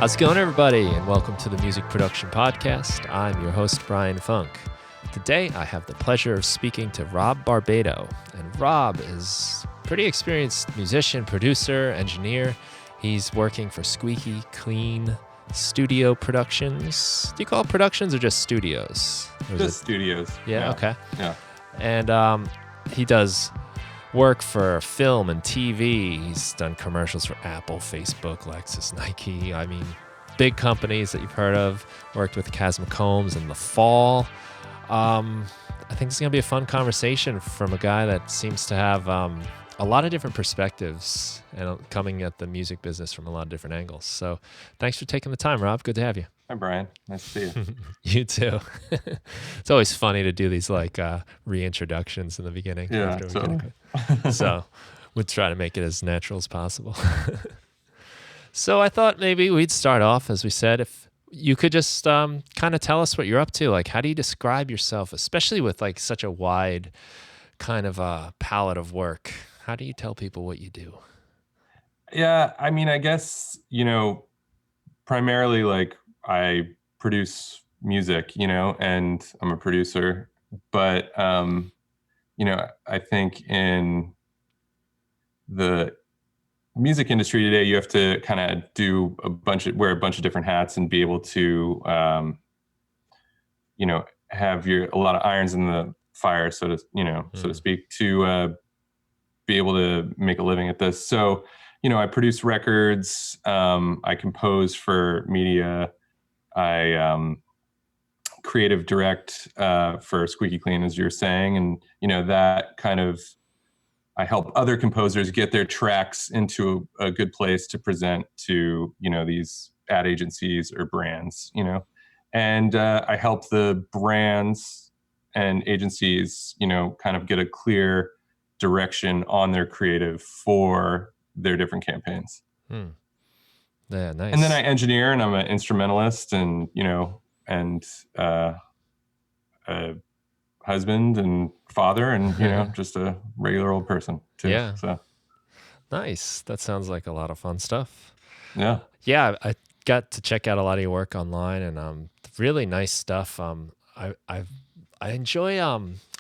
How's it going, everybody? And welcome to the Music Production Podcast. I'm your host, Brian Funk. Today, I have the pleasure of speaking to Rob Barbato. And Rob is a pretty experienced musician, producer, engineer. He's working for Squeak E Clean Studio Productions. Do you call it productions or just studios? Just studios. Yeah, okay. Yeah. And he does work for film and TV. He's done commercials for Apple, Facebook, Lexus, Nike. I mean, big companies that you've heard of. Worked with Kaz McCombs in The Fall. I think it's going to be a fun conversation from a guy that seems to have a lot of different perspectives and coming at the music business from a lot of different angles. So thanks for taking the time, Rob. Good to have you. Hi, Brian. Nice to see you. You too. It's always funny to do these like reintroductions in the beginning. Yeah, totally. So we'll try to make it as natural as possible. So I thought maybe we'd start off, as we said, if you could just kind of tell us what you're up to. Like, how do you describe yourself, especially with like such a wide kind of palette of work? How do you tell people what you do? Yeah, I mean, I guess, primarily like I produce music, and I'm a producer, but, I think in the music industry today, you have to kind of wear a bunch of different hats and be able to, have a lot of irons in the fire, so to speak, to be able to make a living at this. So, I produce records, I compose for media, I creative direct for Squeak E Clean, as you're saying, and that kind of, I help other composers get their tracks into a good place to present to these ad agencies or brands, and I help the brands and agencies kind of get a clear direction on their creative for their different campaigns. Yeah, nice. And then I engineer, and I'm an instrumentalist, and a husband and father, and just a regular old person too. Yeah. So nice. That sounds like a lot of fun stuff. Yeah. Yeah, I got to check out a lot of your work online, and really nice stuff. I enjoy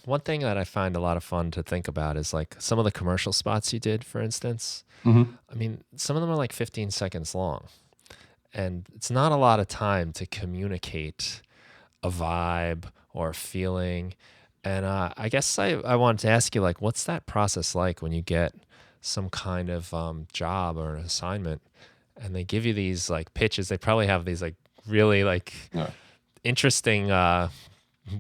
one thing that I find a lot of fun to think about is like some of the commercial spots you did, for instance. Mm-hmm. I mean, some of them are like 15 seconds long, and it's not a lot of time to communicate a vibe or a feeling. And I guess I wanted to ask you, like, what's that process like when you get some kind of job or an assignment, and they give you these like pitches? They probably have these like really like interesting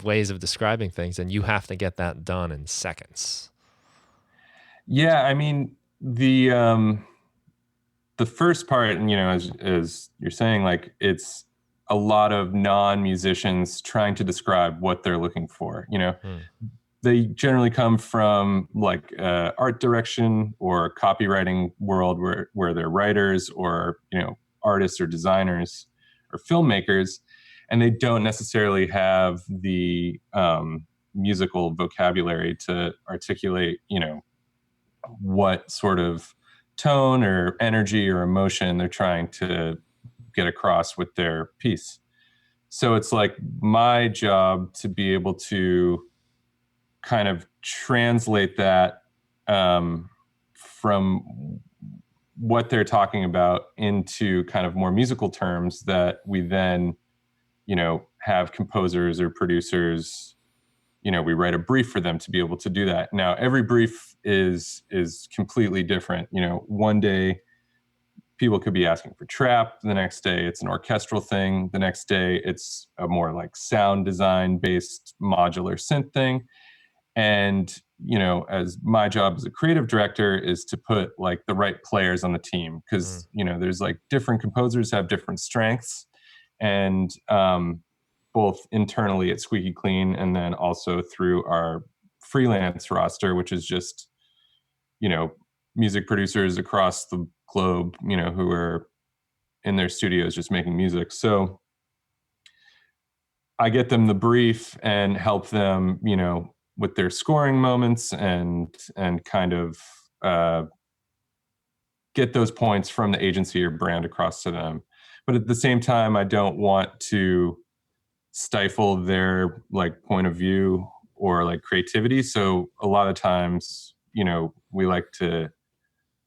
ways of describing things, and you have to get that done in seconds. Yeah, I mean, the first part, as you're saying, like, it's a lot of non-musicians trying to describe what they're looking for. They generally come from like art direction or copywriting world where they're writers or artists or designers or filmmakers, and they don't necessarily have the musical vocabulary to articulate what sort of tone or energy or emotion they're trying to get across with their piece. So it's like my job to be able to kind of translate that from what they're talking about into kind of more musical terms that we then, have composers or producers, we write a brief for them to be able to do that. Now, every brief is completely different. One day people could be asking for trap. The next day it's an orchestral thing. The next day it's a more like sound design based modular synth thing. And, as my job as a creative director is to put like the right players on the team. Cause there's like different composers have different strengths, and both internally at Squeak E Clean and then also through our freelance roster, which is just, music producers across the globe, who are in their studios just making music. So I get them the brief and help them, with their scoring moments and kind of get those points from the agency or brand across to them. but at the same time, I don't want to stifle their like point of view or like creativity. So a lot of times, we like to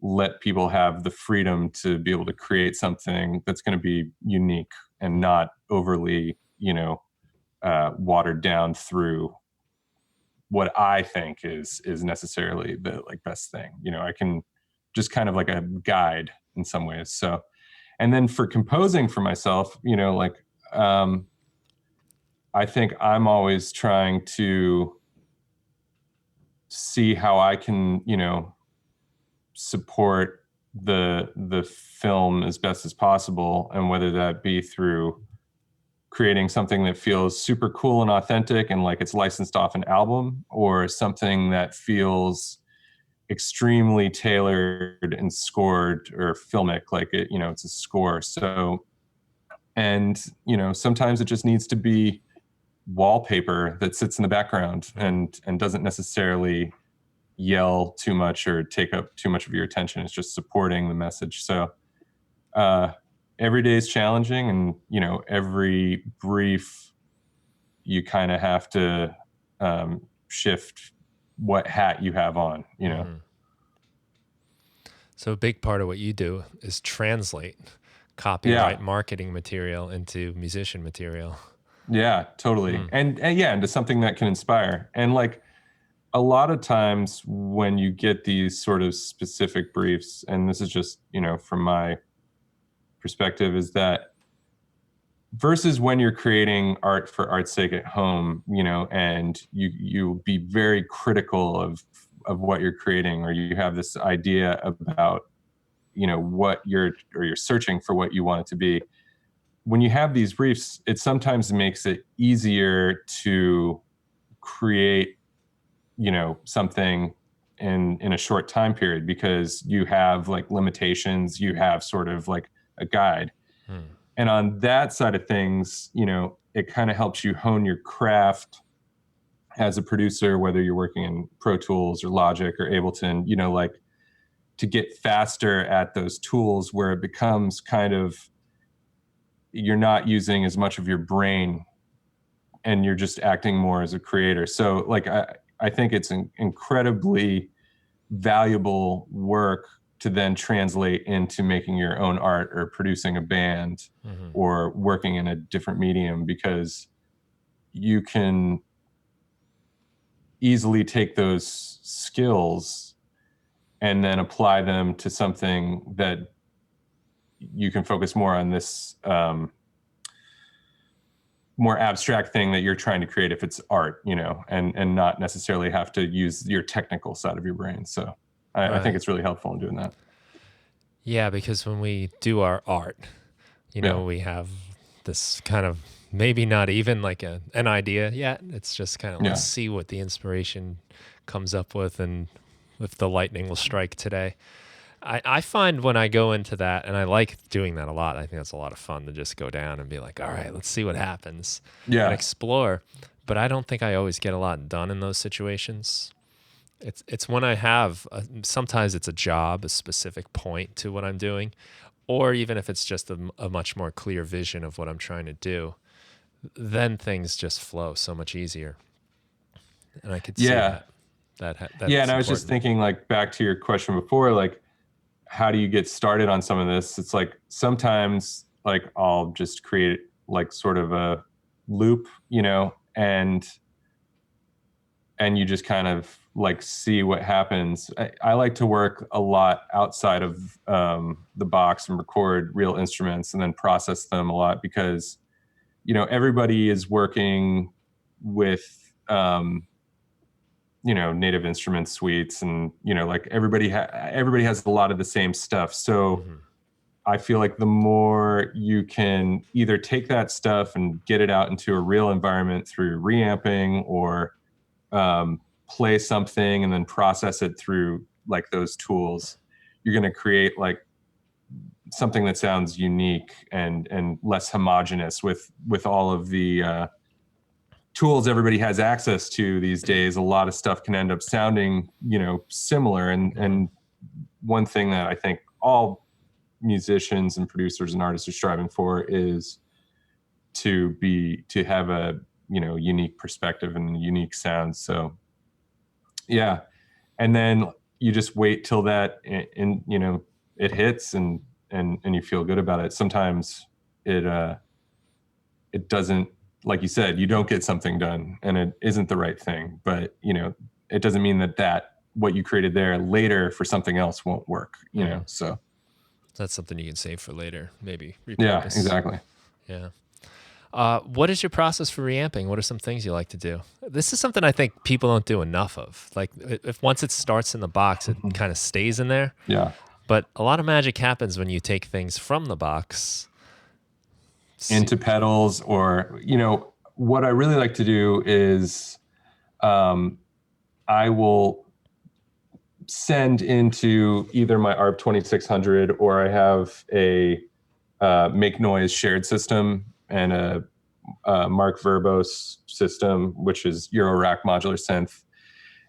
let people have the freedom to be able to create something that's going to be unique and not overly, watered down through what I think is necessarily the like best thing. I can just kind of like a guide in some ways. So, and then for composing for myself, um, I think I'm always trying to see how I can, support the film as best as possible, and whether that be through creating something that feels super cool and authentic and like it's licensed off an album, or something that feels extremely tailored and scored or filmic, like it's a score. So, and sometimes it just needs to be wallpaper that sits in the background and doesn't necessarily yell too much or take up too much of your attention. It's just supporting the message. So uh, every day is challenging, and every brief you kind of have to shift what hat you have on. So a big part of what you do is translate copyright Yeah, marketing material into musician material. yeah, totally. And yeah, into something that can inspire. And like a lot of times when you get these sort of specific briefs, and this is just from my perspective, is that versus when you're creating art for art's sake at home, and you be very critical of what you're creating, or you have this idea about what you're searching for what you want it to be. When you have these briefs, it sometimes makes it easier to create something in a short time period, because you have like limitations, you have sort of like a guide. And on that side of things, it kind of helps you hone your craft as a producer, whether you're working in Pro Tools or Logic or Ableton, like to get faster at those tools, where it becomes kind of, you're not using as much of your brain and you're just acting more as a creator. So like, I think it's an incredibly valuable work to then translate into making your own art or producing a band or working in a different medium, because you can easily take those skills and then apply them to something that you can focus more on this more abstract thing that you're trying to create, if it's art, and not necessarily have to use your technical side of your brain. So I think Right. it's really helpful in doing that. Yeah, because when we do our art, Yeah. we have this kind of, maybe not even like an idea yet. It's just kind of, let's Yeah. see what the inspiration comes up with and if the lightning will strike today. I find when I go into that, and I like doing that a lot, I think that's a lot of fun to just go down and be like, all right, let's see what happens and Yeah. explore. But I don't think I always get a lot done in those situations. It's when I have sometimes it's a job, a specific point to what I'm doing, or even if it's just a much more clear vision of what I'm trying to do, then things just flow so much easier. And I could see Yeah. that Yeah. that's And I was just important. thinking, like, back to your question before, like, how do you get started on some of this? It's like sometimes, like, I'll just create like sort of a loop, and you just kind of like see what happens. I like to work a lot outside of the box and record real instruments and then process them a lot, because everybody is working with native instrument suites, and like everybody has a lot of the same stuff. So Hmm. I feel like the more you can either take that stuff and get it out into a real environment through reamping, or play something and then process it through like those tools, you're going to create like something that sounds unique and less homogenous with all of the tools everybody has access to these days. A lot of stuff can end up sounding similar, and one thing that I think all musicians and producers and artists are striving for is to have a, you know, unique perspective and unique sound. So yeah. And then you just wait till that in you know, it hits, and you feel good about it. Sometimes it doesn't, like you said, you don't get something done and it isn't the right thing, but you know, it doesn't mean that what you created there later for something else won't work, you know? So that's something you can save for later, maybe yeah, repurpose. exactly. Yeah. What is your process for reamping? What are some things you like to do? This is something I think people don't do enough of. Like, if once it starts in the box, it kind of stays in there. Yeah. But a lot of magic happens when you take things from the box into pedals, or, you know, what I really like to do is I will send into either my ARP 2600, or I have a make noise shared system and a Mark Verbos system, which is Euro Rack modular synth.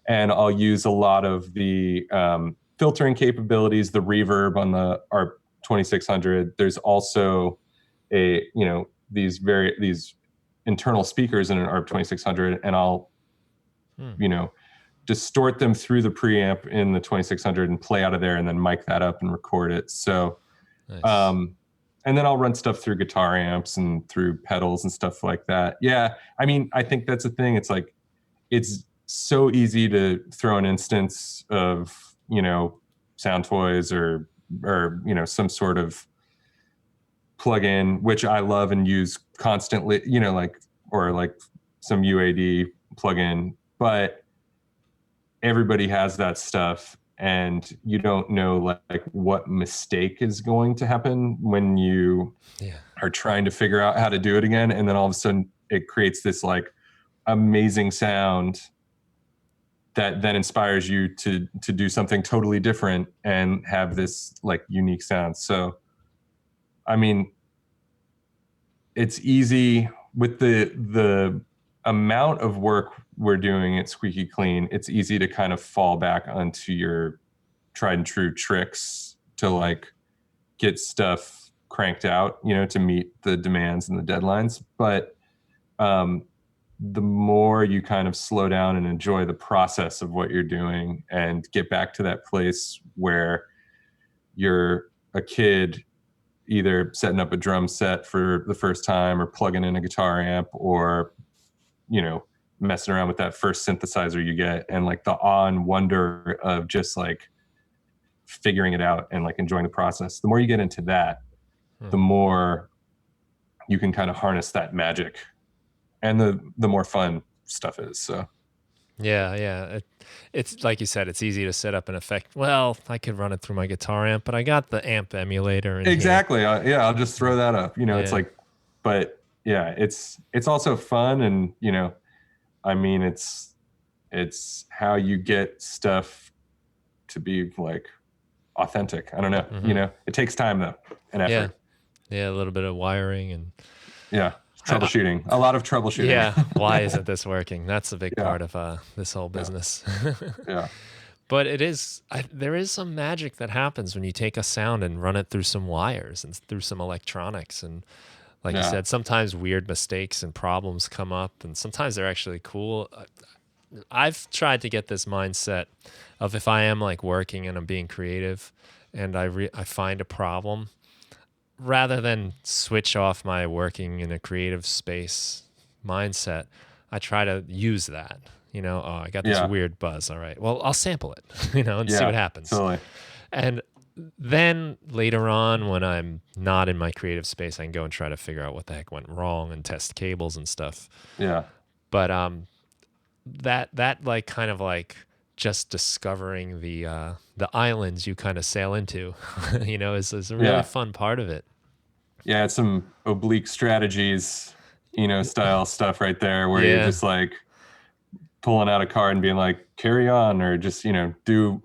And I'll use a lot of the filtering capabilities, the reverb on the ARP 2600. There's also a, you know, these internal speakers in an ARP 2600, and I'll, you know, distort them through the preamp in the 2600 and play out of there, and then mic that up and record it. So, nice. And then I'll run stuff through guitar amps and through pedals and stuff like that. Yeah, I mean, I think that's the thing. It's like, it's so easy to throw an instance of, you know, Sound Toys or you know, some sort of plugin, which I love and use constantly, you know, like, or like some UAD plugin, but everybody has that stuff, and you don't know like what mistake is going to happen when you are trying to figure out how to do it again. And then all of a sudden it creates this like amazing sound that then inspires you to do something totally different and have this like unique sound. So, I mean, it's easy with the amount of work we're doing at Squeak E Clean. It's easy to kind of fall back onto your tried and true tricks to like get stuff cranked out, you know, to meet the demands and the deadlines. But the more you kind of slow down and enjoy the process of what you're doing and get back to that place where you're a kid either setting up a drum set for the first time or plugging in a guitar amp, or, you know, messing around with that first synthesizer you get, and like the awe and wonder of just like figuring it out and like enjoying the process. The more you get into that, the more you can kind of harness that magic, and the more fun stuff is. So yeah. It's like you said, it's easy to set up an effect. Well, I could run it through my guitar amp, but I got the amp emulator in exactly. here. Yeah, I'll just throw that up. You know, it's like, but yeah, it's also fun, and you know, I mean, it's how you get stuff to be like authentic. I don't know. You know, it takes time though, and effort. Yeah, a little bit of wiring and troubleshooting. A lot of troubleshooting. Yeah, why isn't this working? That's a big part of this whole business. Yeah. But there is some magic that happens when you take a sound and run it through some wires and through some electronics. And like you said, sometimes weird mistakes and problems come up, and sometimes they're actually cool. I've tried to get this mindset of, if I am like working and I'm being creative and I find a problem, rather than switch off my working in a creative space mindset, I try to use that. You know, oh, I got this weird buzz. All right, well, I'll sample it, you know, and see what happens. Totally. And then later on, when I'm not in my creative space, I can go and try to figure out what the heck went wrong and test cables and stuff. Yeah. But that like kind of like just discovering the islands you kind of sail into, you know, is a really fun part of it. Yeah, it's some oblique strategies, you know, style stuff right there, where you're just like pulling out a card and being like, carry on, or just, you know, do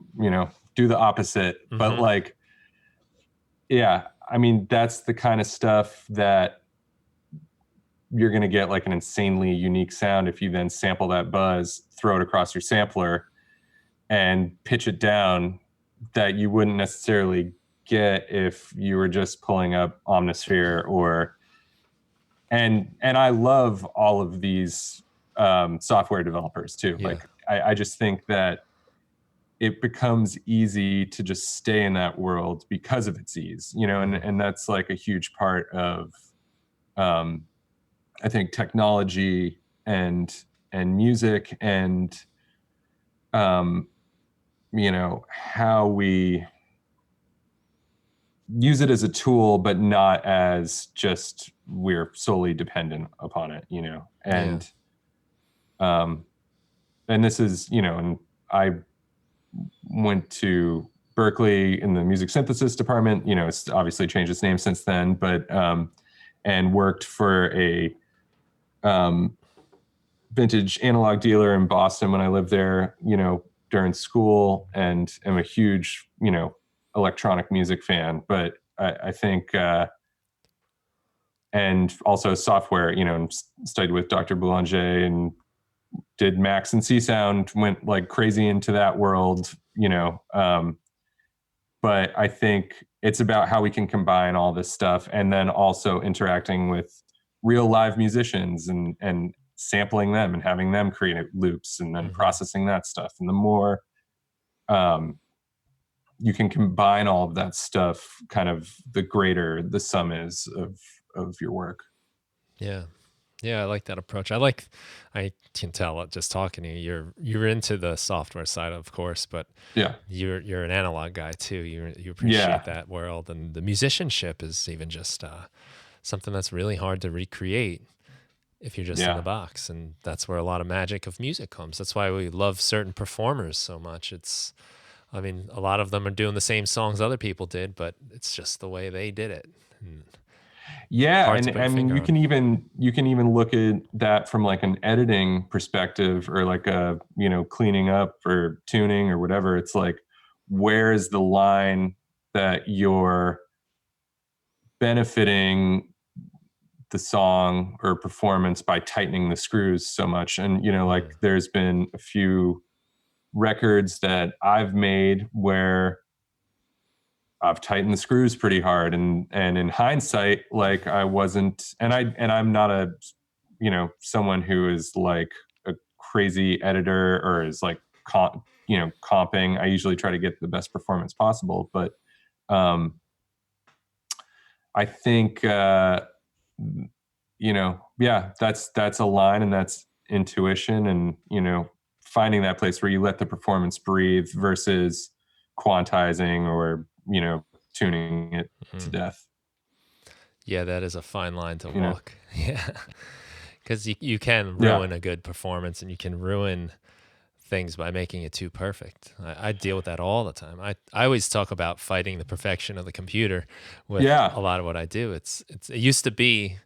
the opposite. But like, yeah, I mean, that's the kind of stuff that you're going to get like an insanely unique sound if you then sample that buzz, throw it across your sampler, and pitch it down, that you wouldn't necessarily get if you were just pulling up Omnisphere or and I love all of these software developers too. Yeah. Like I just think that it becomes easy to just stay in that world because of its ease, you know, and that's like a huge part of I think technology and music and you know how we use it as a tool, but not as just we're solely dependent upon it, you know. Yeah. Um, and this is, you know, and I went to Berkeley in the music synthesis department. You know, it's obviously changed its name since then, but and worked for a um, vintage analog dealer in Boston when I lived there. You know, during school, and am a huge, you know, electronic music fan. But I think and also software, you know, studied with Dr. Boulanger and did Max and C Sound, went like crazy into that world, you know. But I think it's about how we can combine all this stuff and then also interacting with real live musicians and sampling them and having them create loops and then processing that stuff. And the more um, you can combine all of that stuff, kind of the greater the sum is of your work. Yeah. Yeah, I like that approach. I can tell just talking to you, you're into the software side, of course, but Yeah. you're an analog guy too. You Yeah. appreciate that world, and the musicianship is even just something that's really hard to recreate if you're just in the Yeah. box, and that's where a lot of magic of music comes. That's why we love certain performers so much. I mean, a lot of them are doing the same songs other people did, but it's just the way they did it. And Yeah, hard to and put your I mean finger you on. can even look at that from like an editing perspective or like a, you know, cleaning up or tuning or whatever. It's like, where is the line that you're benefiting the song or performance by tightening the screws so much? And you know, like there's been a few records that I've made where I've tightened the screws pretty hard, and in hindsight, like I wasn't, and I'm not a, you know, someone who is like a crazy editor or is like you know, comping. I usually try to get the best performance possible, but um, I think you know, yeah, that's a line, and that's intuition, and you know, finding that place where you let the performance breathe versus quantizing or, you know, tuning it to death. Yeah, that is a fine line to You know, walk. Yeah. Because you can yeah, ruin a good performance, and you can ruin things by making it too perfect. I deal with that all the time. I always talk about fighting the perfection of the computer with yeah, a lot of what I do. It used to be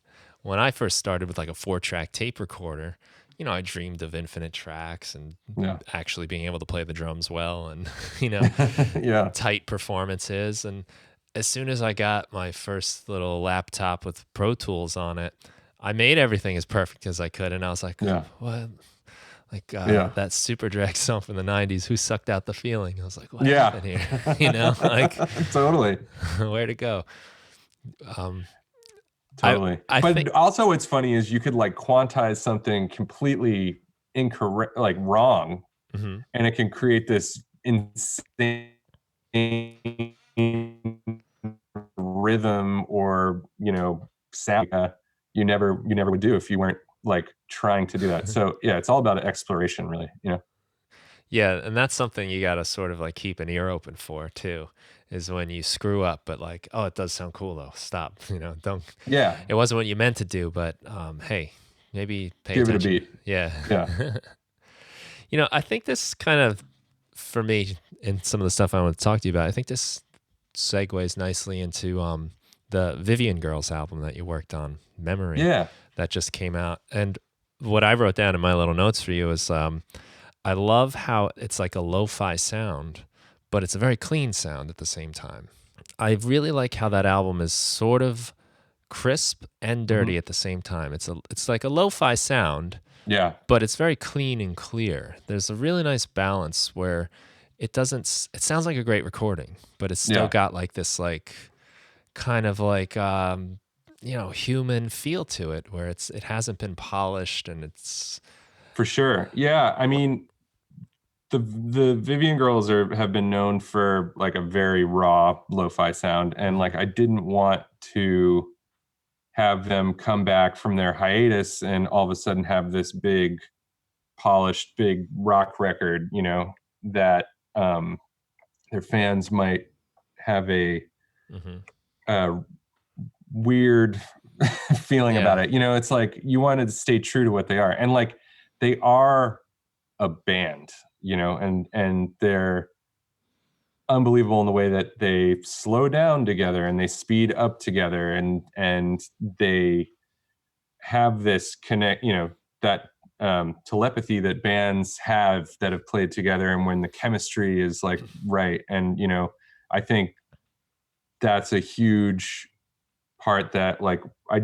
when I first started with like a 4-track tape recorder, you know, I dreamed of infinite tracks and yeah, actually being able to play the drums well and, you know, yeah, tight performances. And as soon as I got my first little laptop with Pro Tools on it, I made everything as perfect as I could. And I was like, yeah, what? Like yeah, that super drag song from the 90s, Who Sucked Out the Feeling? I was like, what yeah, happened here? You know, like totally, where to go? Um, I, totally. I But think, also, what's funny is you could like quantize something completely incorrect, like wrong, mhm. and it can create this insane rhythm or, you know, sound you never would do if you weren't like trying to do that. So yeah, it's all about exploration, really. You know. Yeah, and that's something you got to sort of like keep an ear open for too, is when you screw up, but like, oh, it does sound cool though. Stop, you know, don't, Yeah, it wasn't what you meant to do, but hey, maybe pay give it a attention. beat. Yeah. Yeah, You know, I think this kind of, for me, and some of the stuff I want to talk to you about, I think this segues nicely into the Vivian Girls album that you worked on, Memory, yeah, that just came out. And what I wrote down in my little notes for you is I love how it's like a lo-fi sound, but it's a very clean sound at the same time. I really like how that album is sort of crisp and hmm, dirty at the same time. It's like a lo-fi sound, yeah, but it's very clean and clear. There's a really nice balance where it doesn't it sounds like a great recording, but it's still Yeah, got like this like kind of like human feel to it, where it hasn't been polished, and it's for sure. Yeah, I mean, the Vivian Girls have been known for like a very raw lo-fi sound, and like I didn't want to have them come back from their hiatus and all of a sudden have this big polished big rock record, that um their fans might have mm-hmm. a weird feeling about Yeah. it. It's like you wanted to stay true to what they are, and like they are a band, and they're unbelievable in the way that they slow down together and they speed up together, and they have this connect, that telepathy that bands have that have played together, and when the chemistry is like right, and I think that's a huge part that like I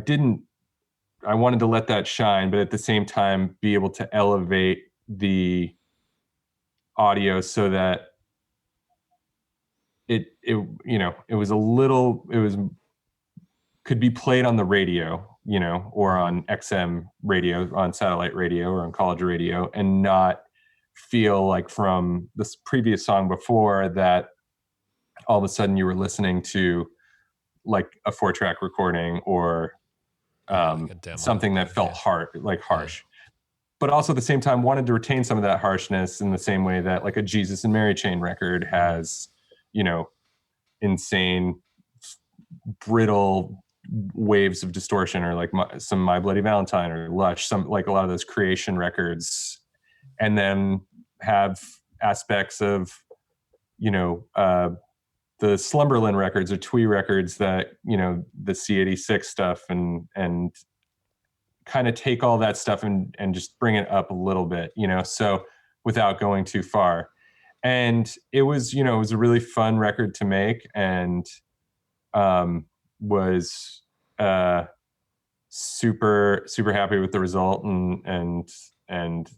wanted to let that shine, but at the same time be able to elevate the audio so that it was a little, it was could be played on the radio, or Mm-hmm. on XM radio, on satellite radio, or on college radio, and not feel like from this previous song before that all of a sudden you were listening to like a 4-track recording, or Yeah, like a demo something that thing. felt Yeah. hard, like Yeah. harsh. But also at the same time wanted to retain some of that harshness in the same way that like a Jesus and Mary Chain record Mm-hmm. has, you know, insane brittle waves of distortion, or like some My Bloody Valentine or Lush, some like a lot of those Creation records, and then have aspects of, you know, the Slumberland records or Twee records that, the C86 stuff, and kind of take all that stuff and just bring it up a little bit, so without going too far. And it was a really fun record to make, and was uh, super super happy with the result, and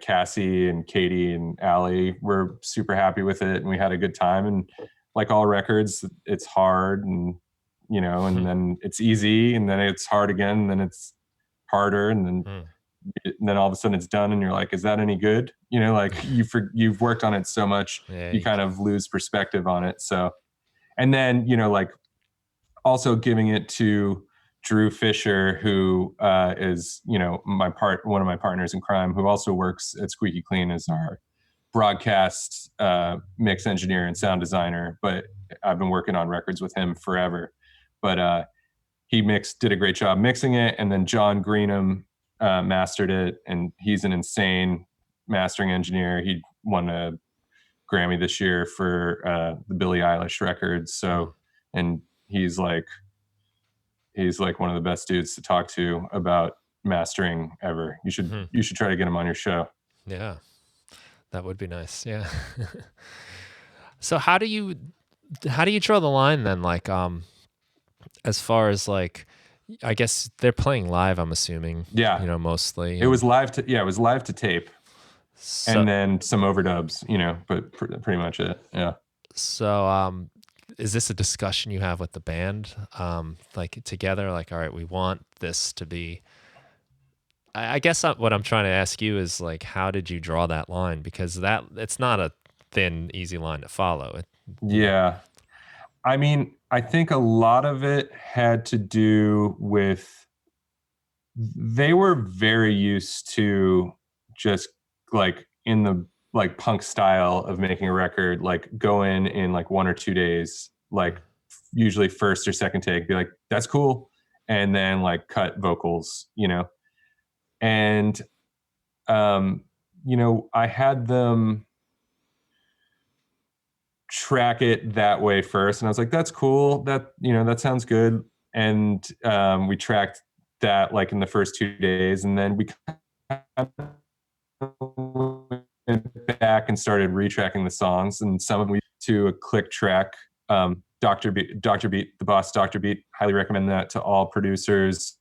Cassie and Katie and Allie were super happy with it, and we had a good time. And like all records, it's hard, and and then it's easy, and then it's hard again, and then it's harder, and then all of a sudden it's done, and you're like, is that any good? Like you've worked on it so much, Yeah. you kind of lose perspective on it. So, and then like also giving it to Drew Fisher, who is one of my partners in crime, who also works at Squeak E Clean as our broadcast mix engineer and sound designer. But I've been working on records with him forever. But he did a great job mixing it, and then John Greenham mastered it, and he's an insane mastering engineer. He won a Grammy this year for the Billie Eilish record. So, and he's like one of the best dudes to talk to about mastering ever. You should try to get him on your show. Yeah, that would be nice. Yeah. So how do you draw the line then? Like, as far as like, I guess they're playing live, I'm assuming, Yeah, mostly. it And was live to yeah, it was live to tape, so, and then some overdubs, but pretty much it. Yeah. so is this a discussion you have with the band? Like together, like, all right, we want this to be, I guess what I'm trying to ask you is like, how did you draw that line? Because it's not a thin, easy line to follow. You know, Yeah. I mean, I think a lot of it had to do with they were very used to just like in the like punk style of making a record, like go in like 1 or 2 days, like usually first or second take, be like, that's cool. And then like cut vocals, and, um, I had them track it that way first, and I was like, that's cool, that sounds good. And we tracked that like in the first 2 days, and then we went back and started retracking the songs, and some of them we to a click track. Dr. Beat, the boss, Dr. Beat, highly recommend that to all producers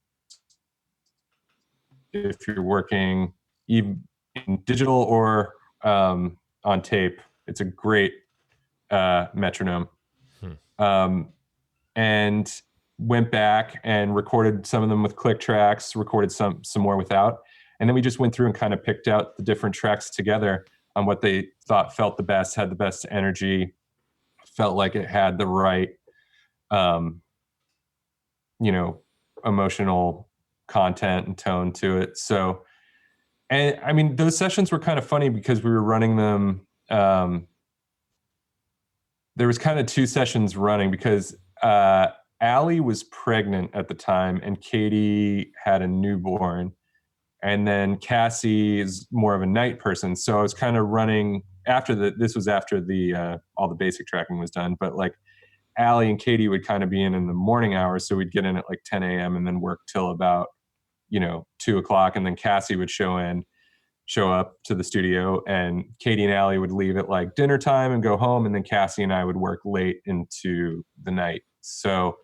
if you're working even in digital or on tape. It's a great metronome. Hmm. And went back and recorded some of them with click tracks, recorded some more without. And then we just went through and kind of picked out the different tracks together on what they thought felt the best, had the best energy, felt like it had the right, you know, emotional content and tone to it. So, and I mean, those sessions were kind of funny because we were running them. There was kind of two sessions running because Allie was pregnant at the time and Katie had a newborn. And then Cassie is more of a night person. So I was kind of running after this was after the all the basic tracking was done. But like Allie and Katie would kind of be in the morning hours. So we'd get in at like 10 a.m. and then work till about, 2 o'clock. And then Cassie would show up to the studio, and Katie and Allie would leave at like dinner time and go home. And then Cassie and I would work late into the night. So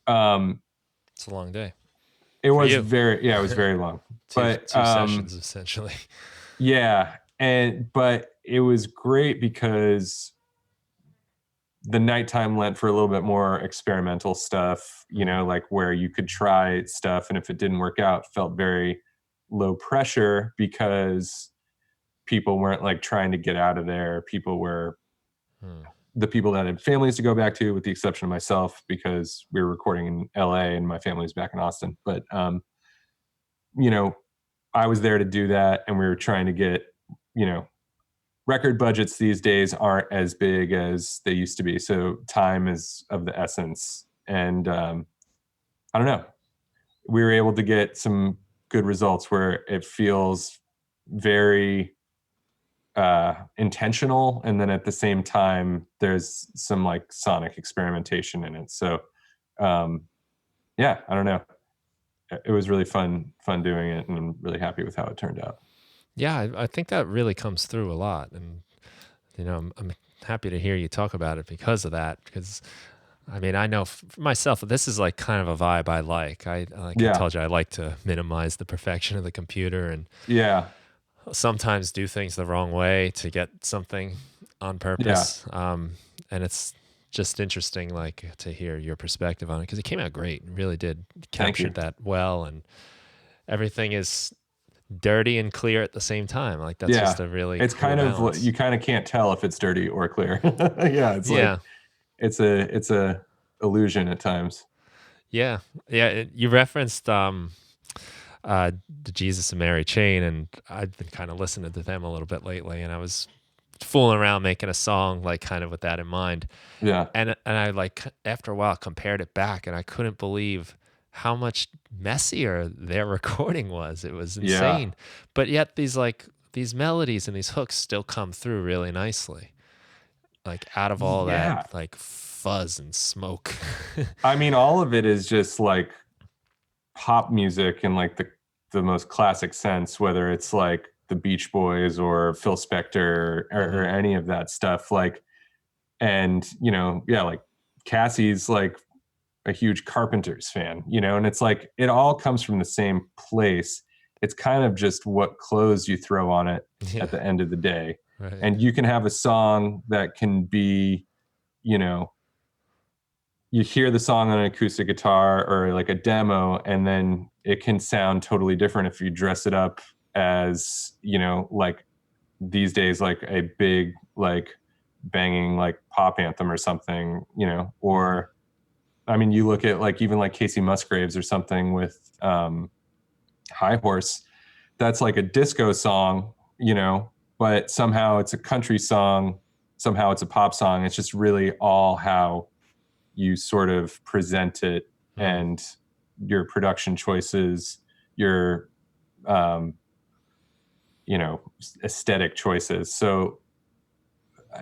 It's a long day. it For was you. it was very long. Two sessions essentially. Yeah. But it was great because the nighttime lent for a little bit more experimental stuff, like where you could try stuff. And if it didn't work out, felt very low pressure because people weren't like trying to get out of there. People were the people that had families to go back to, with the exception of myself, because we were recording in LA and my family's back in Austin. But, I was there to do that. And we were trying to get, record budgets these days aren't as big as they used to be. So time is of the essence. And I don't know, we were able to get some good results where it feels very intentional. And then at the same time, there's some like sonic experimentation in it. So yeah, I don't know. It was really fun doing it. And I'm really happy with how it turned out. Yeah, I think that really comes through a lot. And, I'm happy to hear you talk about it because of that. Because, I mean, I know for myself, this is like kind of a vibe I like. I told you, I like to minimize the perfection of the computer and sometimes do things the wrong way to get something on purpose. And it's just interesting, like, to hear your perspective on it, because it came out great. It really did captured that well. And everything is dirty and clear at the same time. Like that's just a really it's cool kind balance. of you kind of can't tell if it's dirty or clear. It's like it's a illusion at times. Yeah you referenced the Jesus and Mary chain, and I've been kind of listening to them a little bit lately, and I was fooling around making a song like kind of with that in mind. And I like after a while compared it back, and I couldn't believe how much messier their recording was. It was insane. But yet these melodies and these hooks still come through really nicely. Like out of all that like fuzz and smoke. I mean, all of it is just like pop music in like the most classic sense, whether it's like the Beach Boys or Phil Spector or any of that stuff. Like, and like Cassie's like a huge Carpenters fan, and it's like it all comes from the same place. It's kind of just what clothes you throw on it at the end of the day. Right. And you can have a song that can be, you hear the song on an acoustic guitar or like a demo, and then it can sound totally different if you dress it up as, like these days, like a big, like banging, like pop anthem or something, or I mean, you look at like even like Casey Musgraves or something with High Horse, that's like a disco song, but somehow it's a country song, somehow it's a pop song. It's just really all how you sort of present it and your production choices, your aesthetic choices. So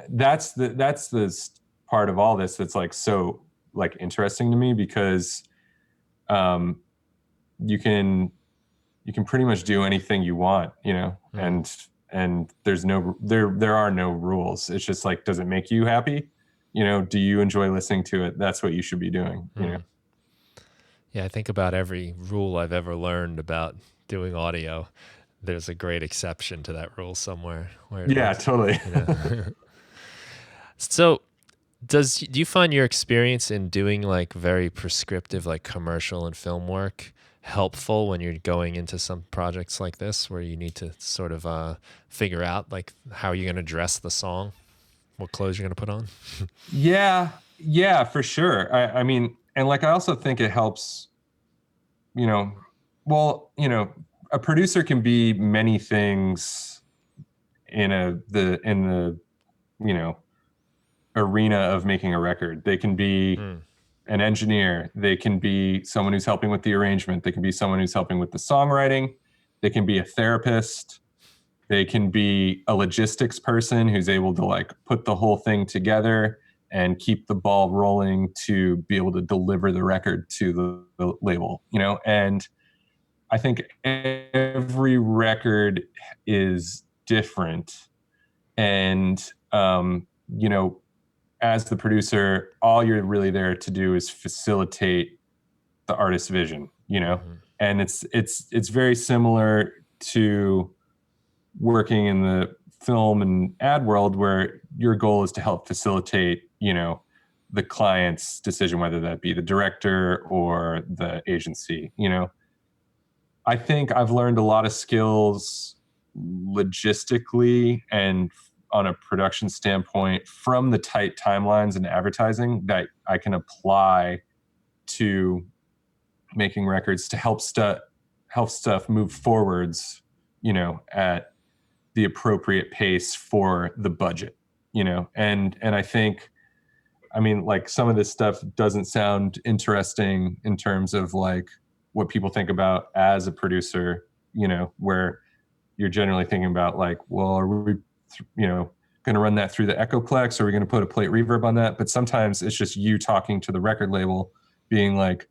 that's the part of all this that's like so like interesting to me, because you can pretty much do anything you want, and there's there are no rules. It's just like, does it make you happy? Do you enjoy listening to it? That's what you should be doing. Yeah, I think about every rule I've ever learned about doing audio. There's a great exception to that rule somewhere. Totally. So do you find your experience in doing like very prescriptive like commercial and film work helpful when you're going into some projects like this where you need to sort of figure out like how you're going to dress the song, what clothes you're going to put on? Yeah, yeah, for sure. I mean, and like I also think it helps, you know, well, a producer can be many things in the you know arena of making a record. They can be Mm, an engineer, they can be someone who's helping with the arrangement, they can be someone who's helping with the songwriting, they can be a therapist, they can be a logistics person who's able to like put the whole thing together and keep the ball rolling to be able to deliver the record to the label, and I think every record is different. And, you know, as the producer, all you're really there to do is facilitate the artist's vision, hmm. and it's very similar to working in the film and ad world where your goal is to help facilitate, the client's decision, whether that be the director or the agency. I think I've learned a lot of skills logistically and on a production standpoint from the tight timelines and advertising that I can apply to making records to help stuff move forwards, at the appropriate pace for the budget, and I think, I mean, like some of this stuff doesn't sound interesting in terms of like what people think about as a producer, where you're generally thinking about like, well, are we, going to run that through the Echoplex? Or are we going to put a plate reverb on that? But sometimes it's just you talking to the record label, being like,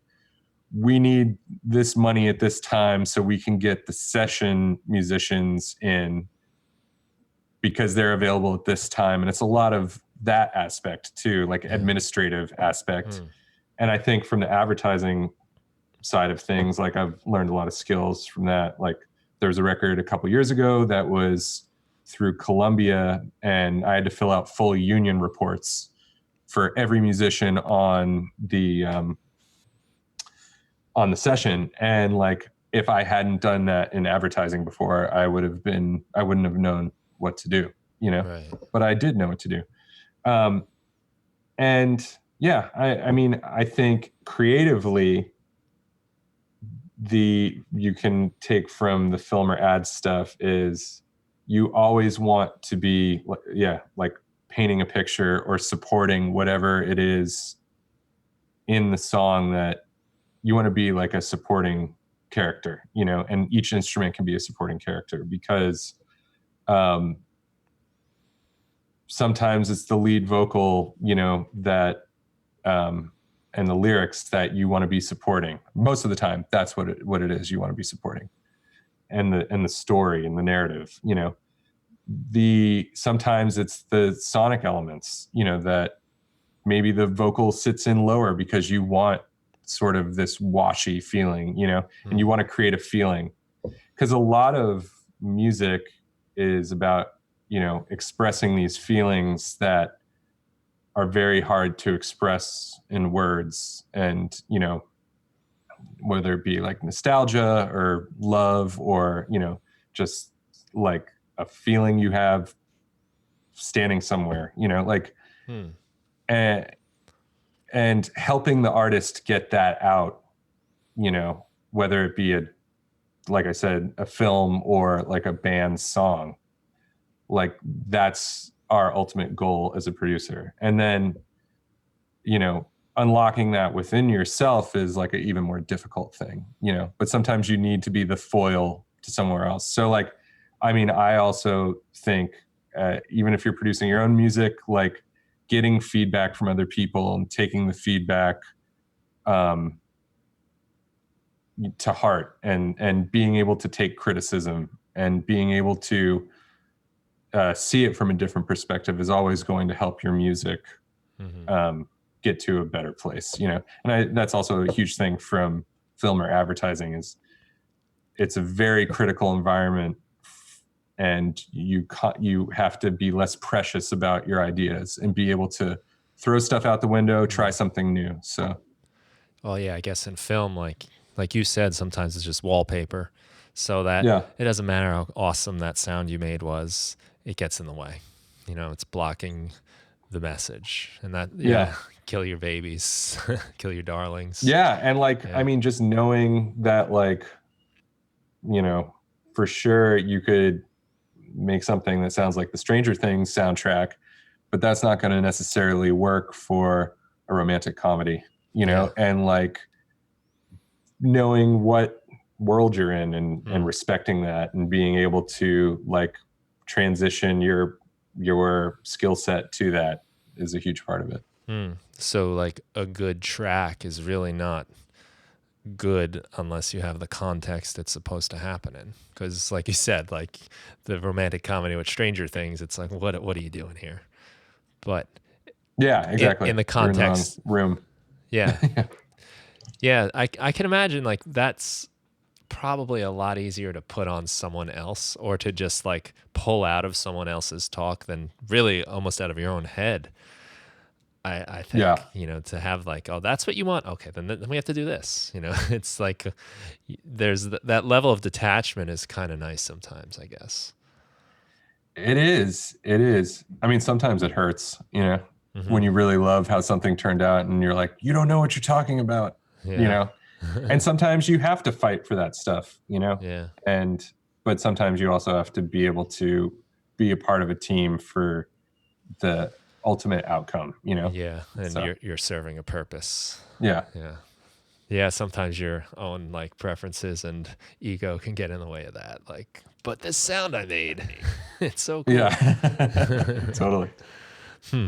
we need this money at this time so we can get the session musicians in because they're available at this time. And it's a lot of that aspect too, like Yeah. administrative aspect. Mm, And I think from the advertising side of things, like I've learned a lot of skills from that. Like there was a record a couple years ago that was through Columbia, and I had to fill out full union reports for every musician on the session. And like if I hadn't done that in advertising before, I wouldn't have known what to do, right. but I did know what to do. Um, and yeah, I mean, I think creatively, you can take from the film or ad stuff is you always want to be, yeah, like painting a picture or supporting whatever it is in the song that you want to be like a supporting character, and each instrument can be a supporting character because um, sometimes it's the lead vocal, that um, and the lyrics that you want to be supporting. Most of the time, that's what it is you want to be supporting, and the story and the narrative. The sometimes it's the sonic elements, that maybe the vocal sits in lower because you want sort of this washy feeling, and you Mm, want to create a feeling because a lot of music is about expressing these feelings that are very hard to express in words, and whether it be like nostalgia or love or just like a feeling you have standing somewhere, like mm, and, and helping the artist get that out, whether it be like I said, a film or like a band song, like that's our ultimate goal as a producer. And then, unlocking that within yourself is like an even more difficult thing, but sometimes you need to be the foil to somewhere else. So like, I mean, I also think, even if you're producing your own music, like getting feedback from other people and taking the feedback um, to heart, and being able to take criticism and being able to see it from a different perspective is always going to help your music hmm. um, get to a better place, and that's also a huge thing from film or advertising is it's a very critical environment, and you have to be less precious about your ideas and be able to throw stuff out the window, try something new. So Well, yeah, I guess in film, like you said, sometimes it's just wallpaper, so that yeah, it doesn't matter how awesome that sound you made was, it gets in the way. You know, it's blocking the message, and that yeah, yeah, kill your babies, kill your darlings. yeah. And like, I Yeah, mean, just knowing that, like, you know, for sure you could make something that sounds like the Stranger Things soundtrack, but that's not going to necessarily work for a romantic comedy, you yeah, know, and like knowing what world you're in, and mm. respecting that, and being able to like transition your skill set to that is a huge part of it. Mm. So like a good track is really not good unless you have the context it's supposed to happen in. Because, like you said, like the romantic comedy with Stranger Things, it's like, what are you doing here? But Yeah, exactly. in the You're in the wrong context, room. yeah, yeah, I can imagine like that's probably a lot easier to put on someone else or to just like pull out of someone else's talk than really almost out of your own head. I Yeah, think, you know, to have like, oh, that's what you want. Okay, then we have to do this. You know, it's like there's that level of detachment is kind of nice sometimes, I guess. it is. It is. I mean, sometimes it hurts, you know, Hmm. when you really love how something turned out and you're like, you don't know what you're talking about, you Yeah. know. And sometimes you have to fight for that stuff, you know. Yeah. And but sometimes you also have to be able to be a part of a team for the ultimate outcome, you know. Yeah. And So you're serving a purpose. yeah, Yeah. Yeah. Sometimes your own like preferences and ego can get in the way of that. Like, but this sound I made, it's so cool. yeah. Totally. Hmm.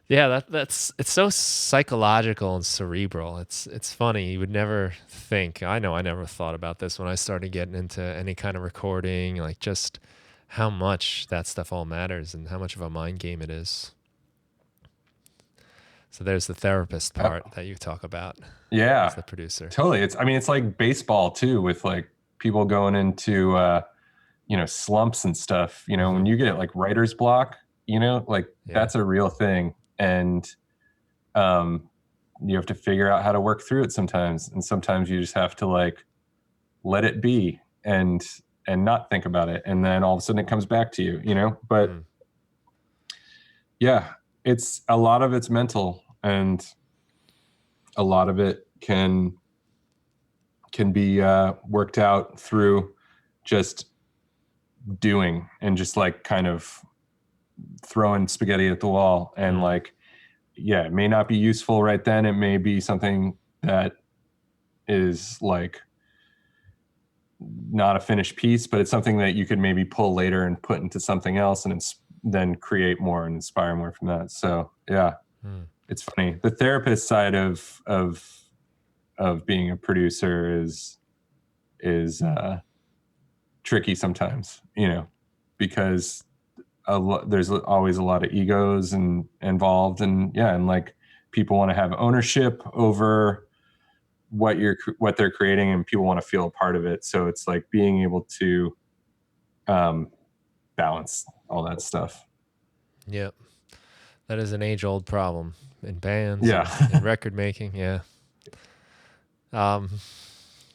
Yeah, that's it's so psychological and cerebral. It's funny. You would never think. I know I never thought about this when I started getting into any kind of recording, like just how much that stuff all matters and how much of a mind game it is. So there's the therapist part Yep. that you talk about as Yeah, the producer. totally. It's, I mean, it's like baseball too, with like people going into you know, slumps and stuff. You know, Hmm. when you get like writer's block, you know, like Yeah. that's a real thing. And um you have to figure out how to work through it sometimes. And sometimes you just have to like let it be, and not think about it. And then all of a sudden it comes back to you, you know? But Mm. yeah, it's a lot of it's mental, and a lot of it can be worked out through just doing, and just like kind of throwing spaghetti at the wall. And Mm. like, yeah, it may not be useful right then. It may be something that is like not a finished piece, but it's something that you could maybe pull later and put into something else, and then create more and inspire more from that. So yeah, Mm. it's funny. The therapist side of being a producer is tricky sometimes, you know, because there's always a lot of egos and involved, and yeah, and like people want to have ownership over what they're creating, and people want to feel a part of it. So it's like being able to um, balance all that stuff. Yep. That is an age-old problem in bands Yeah. and in record making. Yeah. Um,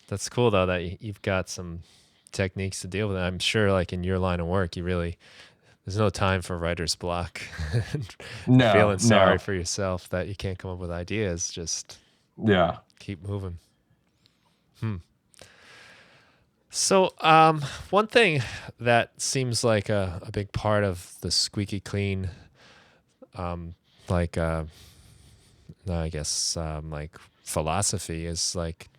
that's cool though that you've got some techniques to deal with it. I'm sure, like in your line of work, you really there's no time for writer's block. No, Feeling sorry no. for yourself that you can't come up with ideas. Just Yeah. keep moving. Hmm. So, one thing that seems like a big part of the squeaky clean, um, like I guess like philosophy is like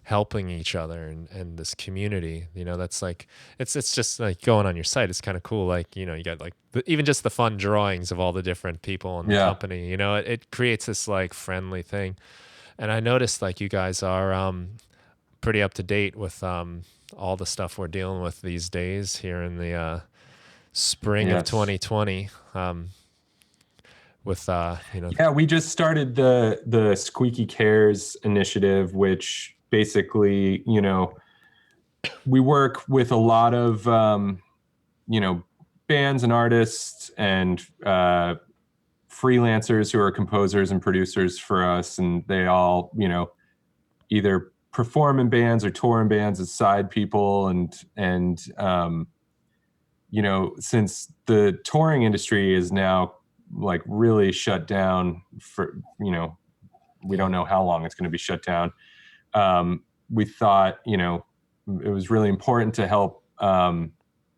helping each other and this community. You know, that's like it's just like going on your site. It's kind of cool. Like, you know, you got like even just the fun drawings of all the different people in the Yeah. company. You know, it creates this like friendly thing. And I noticed like you guys are pretty up to date with all the stuff we're dealing with these days here in the spring of Yes. 2020. With you know, Yeah, we just started the Squeaky Cares initiative, which basically, you know, we work with a lot of bands and artists and freelancers who are composers and producers for us, and they all either perform in bands or tour in bands as side people, and since the touring industry is now like really shut down for we Yeah. don't know how long it's going to be shut down. We thought it was really important to help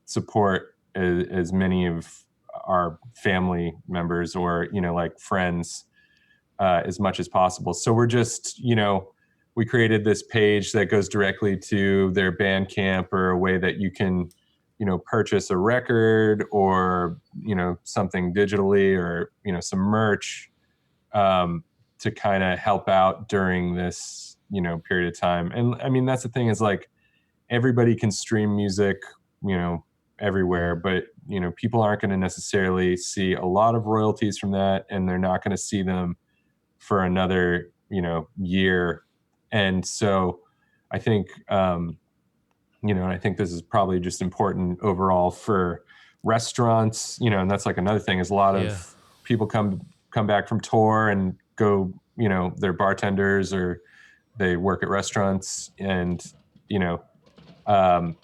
support as many of our family members or like friends as much as possible. So we're just we created this page that goes directly to their Bandcamp, or a way that you can purchase a record or something digitally, or some merch, to kind of help out during this period of time. And I mean, that's the thing, is like everybody can stream music everywhere, but people aren't going to necessarily see a lot of royalties from that, and they're not going to see them for another year. And so I think and I think this is probably just important overall for restaurants, and that's like another thing, is a lot Yeah. of people come back from tour and go, they're bartenders or they work at restaurants, and you know um,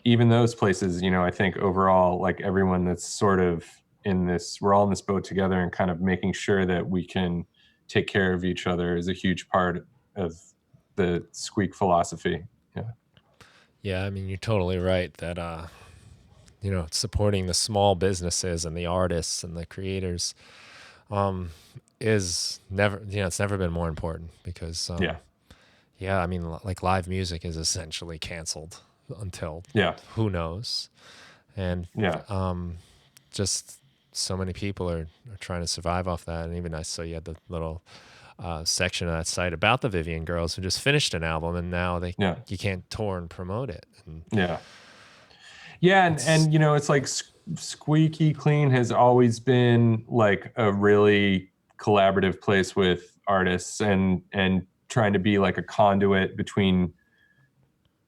even those places, I think overall, like everyone that's sort of we're all in this boat together, and kind of making sure that we can take care of each other is a huge part of the Squeak philosophy. Yeah. Yeah, I mean, you're totally right that supporting the small businesses and the artists and the creators um is never, it's never been more important, because Yeah. yeah, I mean, like live music is essentially canceled until Yeah. who knows. And Yeah. just so many people are trying to survive off that. And even I saw you had the little section of that site about the Vivian Girls, who just finished an album, and now Yeah. you can't tour and promote it. And Yeah. Yeah. And, it's and it's like Squeak E Clean has always been like a really collaborative place with artists, and trying to be like a conduit between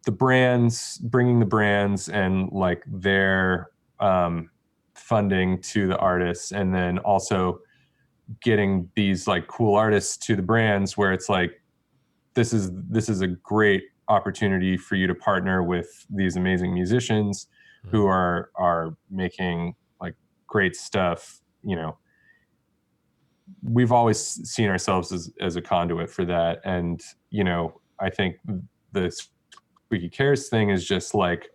the brands, bringing the brands and like their funding to the artists, and then also getting these like cool artists to the brands, where it's like this is a great opportunity for you to partner with these amazing musicians who are making like great stuff. We've always seen ourselves as a conduit for that, and I think the Squeaky Cares thing is just like,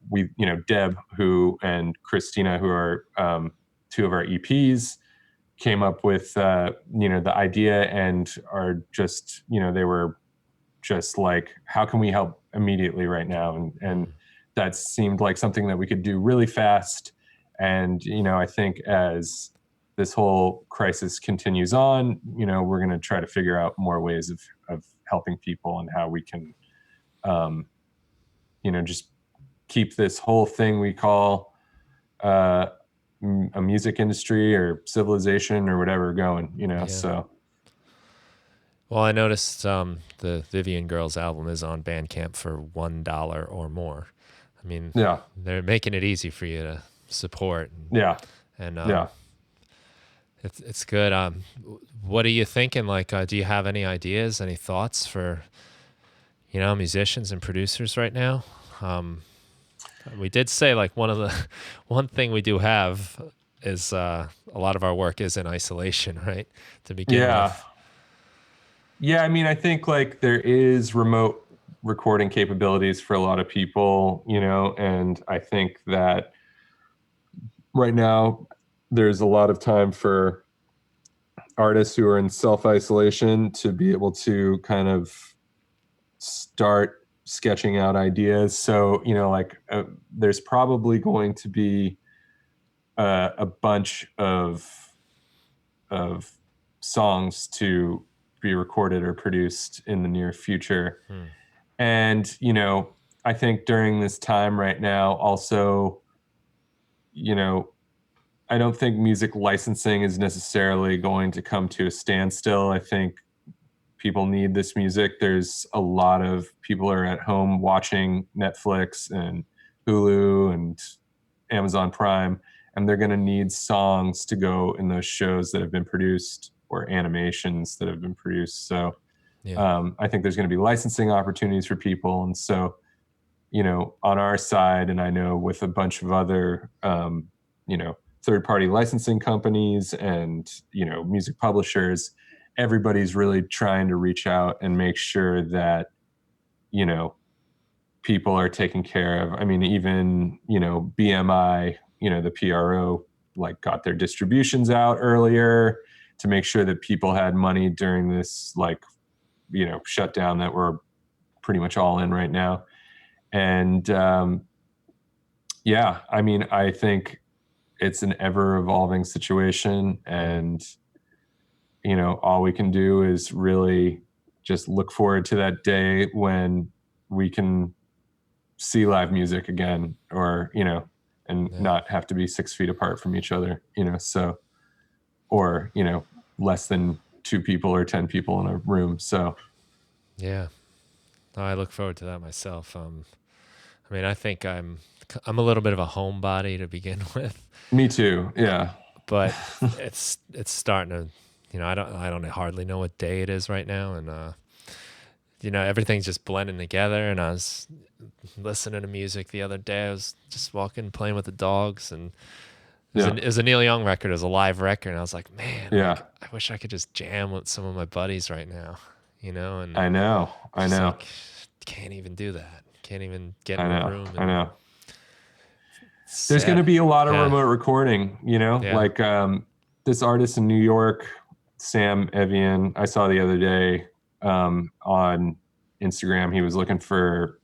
we Deb who and Christina, who are two of our EPs, came up with the idea, and are just they were just like, how can we help immediately right now, and that seemed like something that we could do really fast. And I think as this whole crisis continues on, we're going to try to figure out more ways of helping people, and how we can just keep this whole thing we call a music industry or civilization or whatever going, yeah. so. Well, I noticed the Vivian Girls album is on Bandcamp for $1 or more. I mean, Yeah. they're making it easy for you to support. Yeah. And Yeah. it's good. What are you thinking? Like, do you have any ideas, any thoughts for musicians and producers right now? We did say, like, one thing we do have is a lot of our work is in isolation, right? To begin Yeah. with. Yeah. I mean, I think like there is remote recording capabilities for a lot of people, and I think that right now there's a lot of time for artists who are in self-isolation to be able to kind of start sketching out ideas. So, there's probably going to be a bunch of songs to be recorded or produced in the near future. And, I think during this time right now, also, I don't think music licensing is necessarily going to come to a standstill. I think people need this music. There's a lot of people are at home watching Netflix and Hulu and Amazon Prime, and they're going to need songs to go in those shows that have been produced or animations that have been produced. So Yeah. I think there's going to be licensing opportunities for people. And so, you know, on our side, and I know with a bunch of other, you know, third-party licensing companies and, you know, music publishers, everybody's really trying to reach out and make sure that, you know, people are taken care of. I mean, even, you know, BMI, you know, the PRO, like got their distributions out earlier to make sure that people had money during this, like, you know, shutdown that we're pretty much all in right now. And yeah, I mean, I think it's an ever evolving situation. And, you know, all we can do is really just look forward to that day when we can see live music again, or, you know, and Yeah. not have to be 6 feet apart from each other, you know, so, or, you know, less than 2 people or 10 people in a room. So, Yeah. No, I look forward to that myself. I mean, I think I'm a little bit of a homebody to begin with, me too. Yeah. but it's starting to, you know, I don't hardly know what day it is right now, and you know, everything's just blending together. And I was listening to music the other day. I was just walking, playing with the dogs, and Yeah. it was a Neil Young record. It was a live record, and I was like, man, like Yeah. I wish I could just jam with some of my buddies right now, you know, and I know. I just know. like can't even do that. Can't even get I in a know. room I and know. There's going to sad. be a lot of Yeah, remote recording, you know, yeah. like this artist in New York, Sam Evian, I saw the other day on Instagram. He was looking for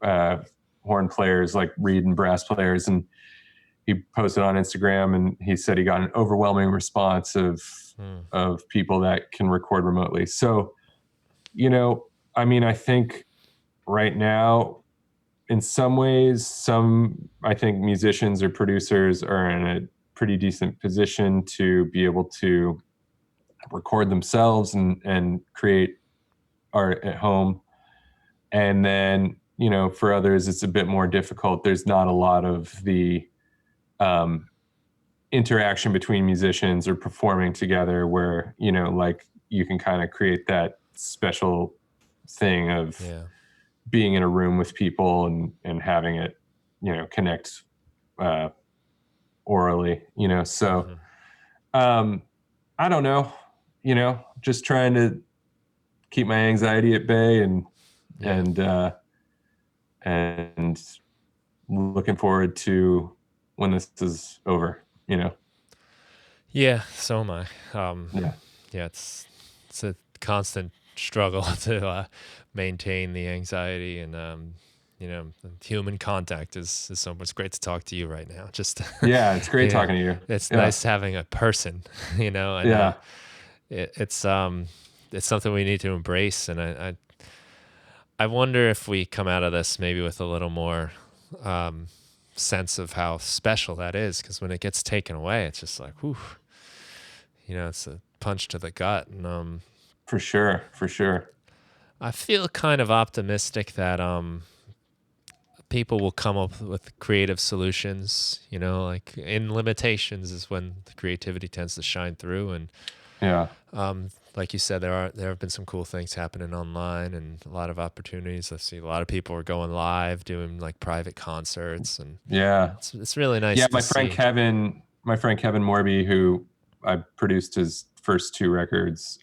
uh, horn players, like reed and brass players. And he posted on Instagram and he said he got an overwhelming response Hmm. of people that can record remotely. So, you know, I mean, I think right now, in some ways, I think musicians or producers are in a pretty decent position to be able to record themselves and create art at home. And then, you know, for others, it's a bit more difficult. There's not a lot of the um, interaction between musicians or performing together where, you know, like you can kind of create that special thing of Yeah. being in a room with people and having it, you know, connect uh, orally, you know. So Hmm. um, I don't know, you know, just trying to keep my anxiety at bay Yeah. and and looking forward to when this is over, you know. Yeah. So am I. Yeah. Yeah. It's a constant struggle to maintain the anxiety, and you know, human contact is so much. Great to talk to you right now. Just Yeah, it's great yeah, talking to you. it's Yeah. nice having a person, you know, and Yeah. it's something we need to embrace. And I wonder if we come out of this maybe with a little more um, sense of how special that is, because when it gets taken away, it's just like, whew, you know, it's a punch to the gut. And For sure. For sure. I feel kind of optimistic that people will come up with creative solutions. You know, like in limitations is when the creativity tends to shine through. And Yeah. like you said, there have been some cool things happening online and a lot of opportunities. I see a lot of people are going live, doing like private concerts, and Yeah. it's really Yeah, nice to see. My friend Kevin Morby, who I produced his first two records,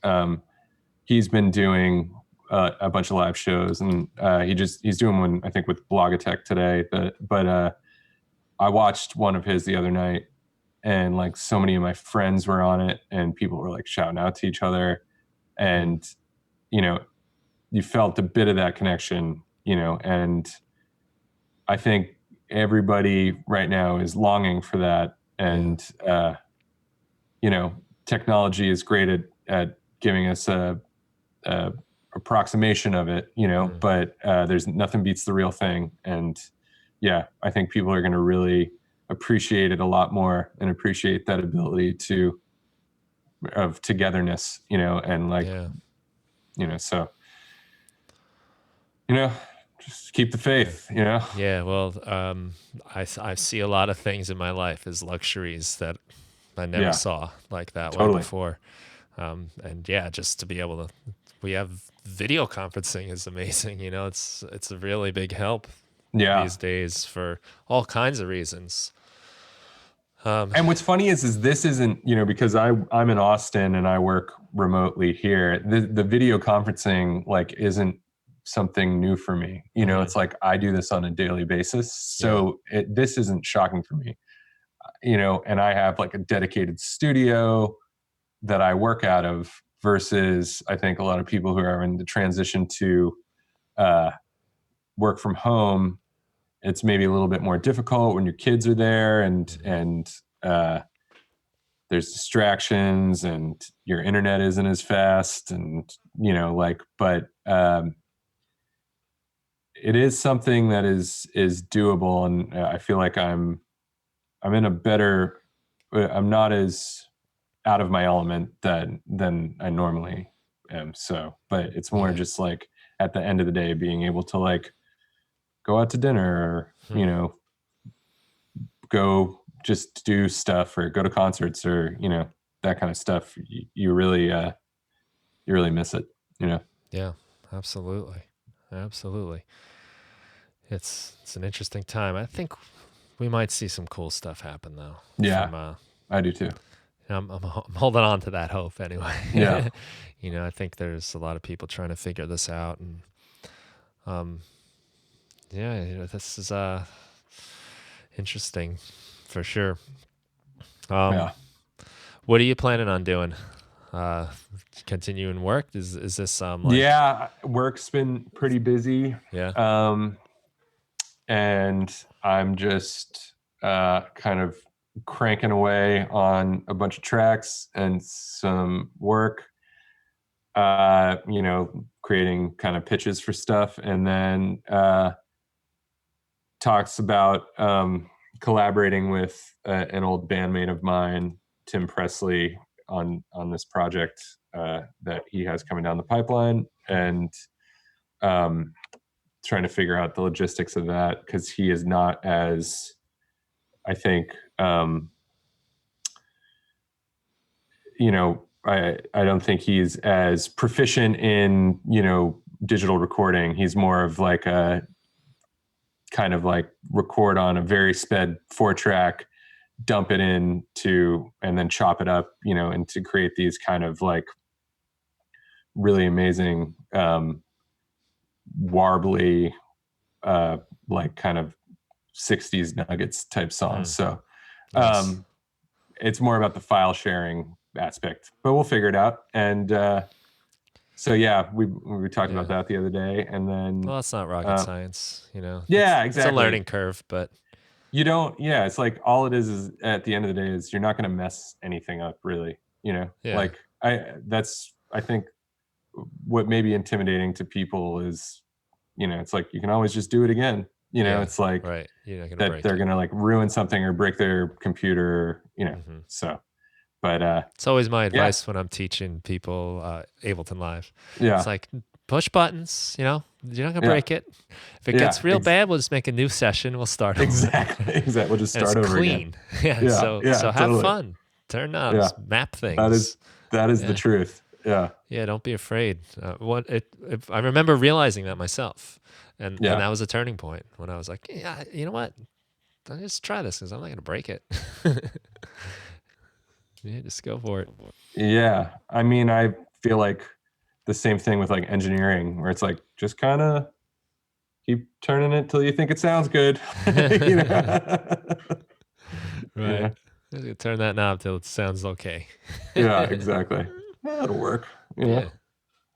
he's been doing a bunch of live shows, and he's doing one I think with Blogatech today. But I watched one of his the other night, and like so many of my friends were on it, and people were like shouting out to each other, Mm, and you know, you felt a bit of that connection, you know, and I think everybody right now is longing for that. yeah, And, you know, technology is great at giving us a approximation of it, you know, mm, but there's nothing beats the real thing. And yeah, I think people are going to really appreciate it a lot more and appreciate that ability of togetherness, you know, and like, yeah, you know, so, you know, just keep the Yeah. faith, you know? Yeah, well, I see a lot of things in my life as luxuries that I never Yeah, saw like that way totally. before. And yeah, just to be able to, we have video conferencing is amazing. You know, it's a really big help Yeah. these days for all kinds of reasons. Um, And what's funny is this isn't, you know, because I'm in Austin and I work remotely here. The video conferencing like isn't something new for me. You know, mhm, it's like I do this on a daily basis. yeah, So this isn't shocking for me. You know, and I have like a dedicated studio that I work out of versus I think a lot of people who are in the transition to uh, work from home. It's maybe a little bit more difficult when your kids are there mhm, and there's distractions and your internet isn't as fast and you know like but it is something that is doable and I feel like I'm in a better I'm not as out of my element than I normally am. So, but it's more yeah, just like at the end of the day, being able to like go out to dinner or, hmm, you know, go just do stuff or go to concerts or, you know, that kind of stuff. You really miss it, you know? yeah, absolutely, absolutely. It's an interesting time. I think we might see some cool stuff happen though. Yeah, From I do too. I'm holding on to that hope Yeah. anyway. You know, I think there's a lot of people trying to figure this out, and um, yeah, you know, this is interesting for sure. Um, Yeah. what are you planning on doing? Uh, continuing work? Is this like Yeah. Work's been pretty busy. yeah? Um, and I'm just kind of cranking away on a bunch of tracks and some work. You know, creating kind of pitches for stuff, and then talks about collaborating with an old bandmate of mine, Tim Presley, on this project that he has coming down the pipeline, Hmm. and um, trying to figure out the logistics of that because he is not as I think you know I don't think he's as proficient in you know digital recording. He's more of like a kind of like record on a very sped 4 track, dump it in to and then chop it up, you know, and to create these kind of like really amazing warbly like kind of 60s nuggets type songs. Hmm. So Nice. um it's more about the file sharing aspect, but we'll figure it out. And so yeah, we talked about Yeah. that the other day, and then Well, that's not rocket uh, science. You know, yeah, it's a exactly. learning curve, but You don't. Yeah, it's like all it is at the end of the day is you're not going to mess anything up, really. You know, yeah, like I think what may be intimidating to people is you know it's like you can always just do it again. You know, yeah, it's like right. You're not gonna that break they're it. gonna like ruin something or break their computer. You know, Hmm. so but It's always my yeah, advice when I'm teaching people Ableton Live. It's yeah, like push buttons, you know, you're not gonna yeah, break it. If it yeah. gets real bad, we'll just make a new session. We'll start over, Exactly, exactly. We'll just and it's start over again. clean. Yeah, Yeah, yeah, so have totally. fun, turn Yeah, knobs, map that things. is that is the Yeah, truth. Yeah, yeah. Don't be afraid. I remember realizing that myself, and yeah. that was a turning point when I was like, yeah, you know what? I'll just try this because I'm not gonna break it. Yeah, just go for it. Yeah. I mean, I feel like the same thing with like engineering where it's like just kind of keep turning it till you think it sounds good. you know. Right. yeah. Just gonna turn that knob till it sounds okay. Yeah, exactly. That'll work, you know.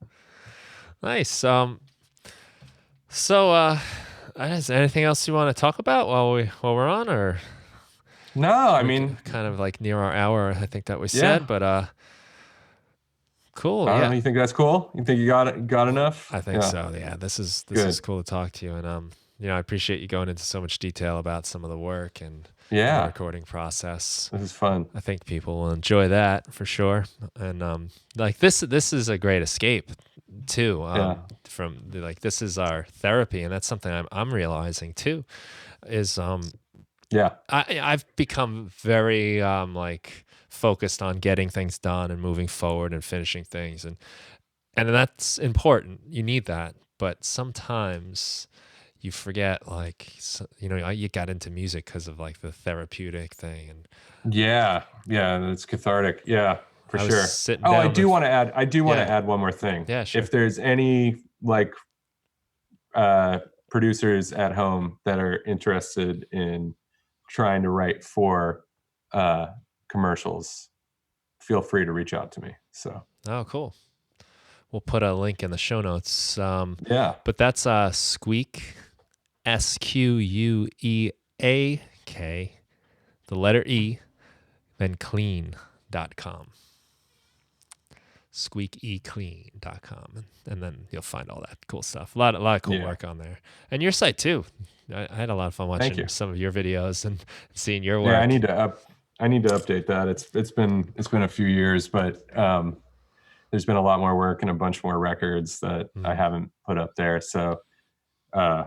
Yeah. Nice. So is there anything else you want to talk about while we're on, or No, I we're mean, kind of like near our hour, I think that we yeah. said, but cool. I don't Yeah. know. You think that's cool? You think you got enough? I think Yeah. so. Yeah. This is Good. cool to talk to you, and you know, I appreciate you going into so much detail about some of the work and the Yeah. recording process. This is fun. I think people will enjoy that for sure. And like this is a great escape. too. Yeah. Like this is our therapy, and that's something I'm realizing too. Is Yeah. I've become very like focused on getting things done and moving forward and finishing things, and that's important. You need that, but sometimes you forget, like, you got into music because of like the therapeutic thing, and Yeah. Yeah. It's cathartic. Yeah, for I was sure. sitting Oh, I down do with want to add, yeah, one more thing. yeah, If sure. there's any like producers at home that are interested in trying to write for uh, commercials, feel free to reach out to me. So Oh, cool. We'll put a link in the show notes. yeah, But that's Squeak, SQUEAK, the letter E, then clean.com. SqueakEClean.com. And then you'll find all that cool stuff. A lot of cool yeah. work on there. And your site too. I had a lot of fun Thank watching you. some of your videos and seeing your Yeah, work. I need to update that. It's been a few years, but there's been a lot more work and a bunch more records that I Mm. haven't put up there. So uh,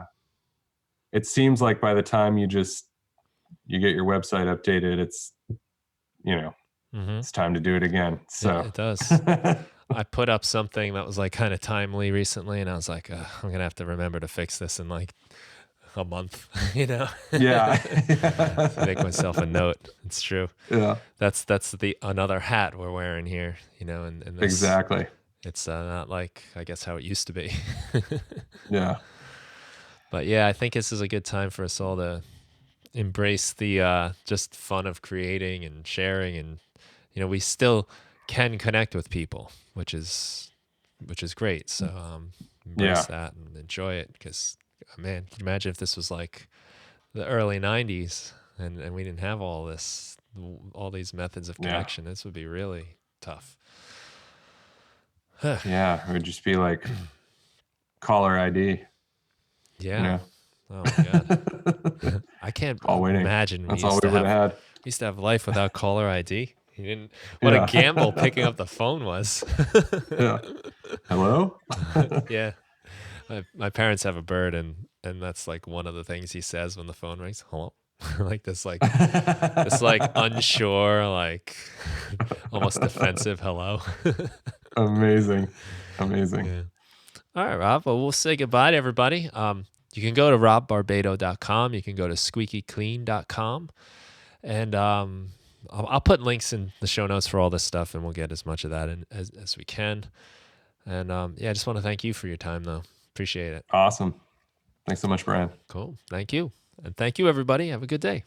it seems like by the time you get your website updated, it's you know Mm-hmm. it's time to do it again. So It does. I put up something that was like kind of timely recently, and I was like, I'm gonna have to remember to fix this in like a month, yeah, to make myself a note. It's true. yeah, That's the another hat we're wearing here, and this exactly. it's not like, I guess, how it used to be. Yeah, But yeah, I think this is a good time for us all to embrace the just fun of creating and sharing, and we still can connect with people, which is great. So embrace yeah, that and enjoy it, because man, can you imagine if this was like the early 90s, and we didn't have all these methods of yeah, connection? This would be really tough. yeah. It would just be like caller ID. You Yeah. know, Oh my God. I can't call waiting. imagine That's all we would have had. we used to have life without caller ID. You didn't. What a gamble Yeah, picking up the phone was. yeah. Hello. Yeah. My parents have a bird, and that's like one of the things he says when the phone rings. Hello. Like this unsure, like almost defensive hello. Amazing, amazing. Yeah. All right, Rob. Well, we'll say goodbye to everybody. You can go to robbarbato.com. You can go to squeakyclean.com. And I'll put links in the show notes for all this stuff, and we'll get as much of that in as we can. And yeah, I just want to thank you for your time, though. Appreciate it. Awesome. Thanks so much, Brian. Cool. Thank you. And thank you, everybody. Have a good day.